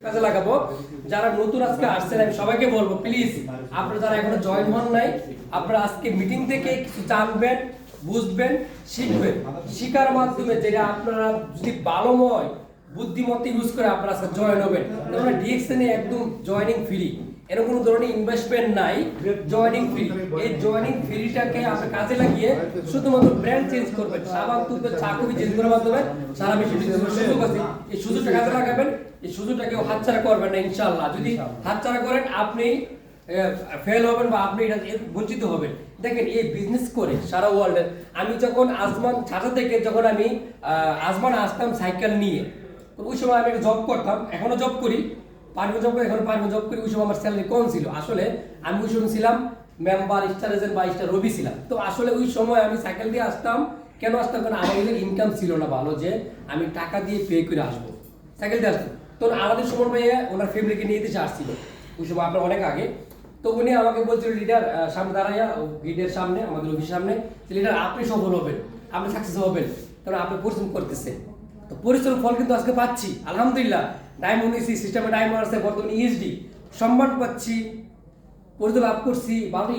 কাজে লাগাবো। যারা নতুন আজকে আসছেন আমি সবাইকে বলবো প্লিজ আপনারা যারা এখনো জয়েন হন নাই আপনারা আজকে মিটিং থেকে কিছু জানবেন, বুঝবেন, শিখবেন। শিকার মাধ্যমে যেটা আপনারা যদি ভালোময় বুদ্ধিমত্তা ইউজ করে আপনারা আজকে জয়েন হবেন। তোমরা ডিএক্সএনে একদম জয়েনিং ফ্রি, এর কোনো ধরনের ইনভেস্টমেন্ট নাই, জয়েনিং ফ্রি। এই জয়েনিং ফ্রিটাকে আপনি কাজে লাগিয়ে শুধুমাত্র ব্র্যান্ড চেঞ্জ করবেন, সাবান তুলবে চাকুবি চেঞ্জ করার মাধ্যমে সারা বিশ্বে সুযোগ আছে। এই সুযোগটা কাজে লাগাবেন, এই সুযোগটাকে হাতছাড়া করবেন না ইনশাআল্লাহ। যদি হাতছাড়া করেন আপনি ফেল হবেন বা আপনি এটা বঞ্চিত হবেন। দেখেন এই বিজনেস করে সারা ওয়ার্ল্ডের, আমি যখন আজমান ছাতা থেকে যখন আমি আজমান আসতাম সাইকেল নিয়ে, ওই সময় আমি একটা জব করতাম, এখনো জব করি, পারমিট জব করি, এখন পারমিট জব করি। ওই সময় আমার স্যালারি কম ছিল। আসলে আমি ওই সময় ছিলাম মেম্বার, স্টার এজেন্ট বা স্টার রবি ছিলাম। তো আসলে ওই সময় আমি সাইকেল দিয়ে আসতাম। কেন আসতাম? কারণ আমার ইনকাম ছিল না ভালো যে আমি টাকা দিয়ে পে করে আসবো, সাইকেল দিয়ে আসতাম। তো আমাদের সুমন ভাইয়া ওনার ফ্যামিলিকে নিয়ে দেশে আসছিল ওই সময়, আপনার অনেক আগে। তো উনি আমাকে বলছিল লিডার সামনে দাঁড়াইয়া গেটের সামনে, আমাদের অফিসের সামনে, লিডার আপনি সফল হবেন, আপনি সাকসেস হবেন, কারণ আপনি পরিশ্রম করতেছেন। তো পরিশ্রম ফল কিন্তু আজকে পাচ্ছি আলহামদুলিল্লাহ। ডায়মন্ড নিয়েছি, সিস্টেমে ডায়মন্ড আছে, বর্তমানে ইএসডি সম্মান পাচ্ছি, পরিচয় লাভ করছি, ভালো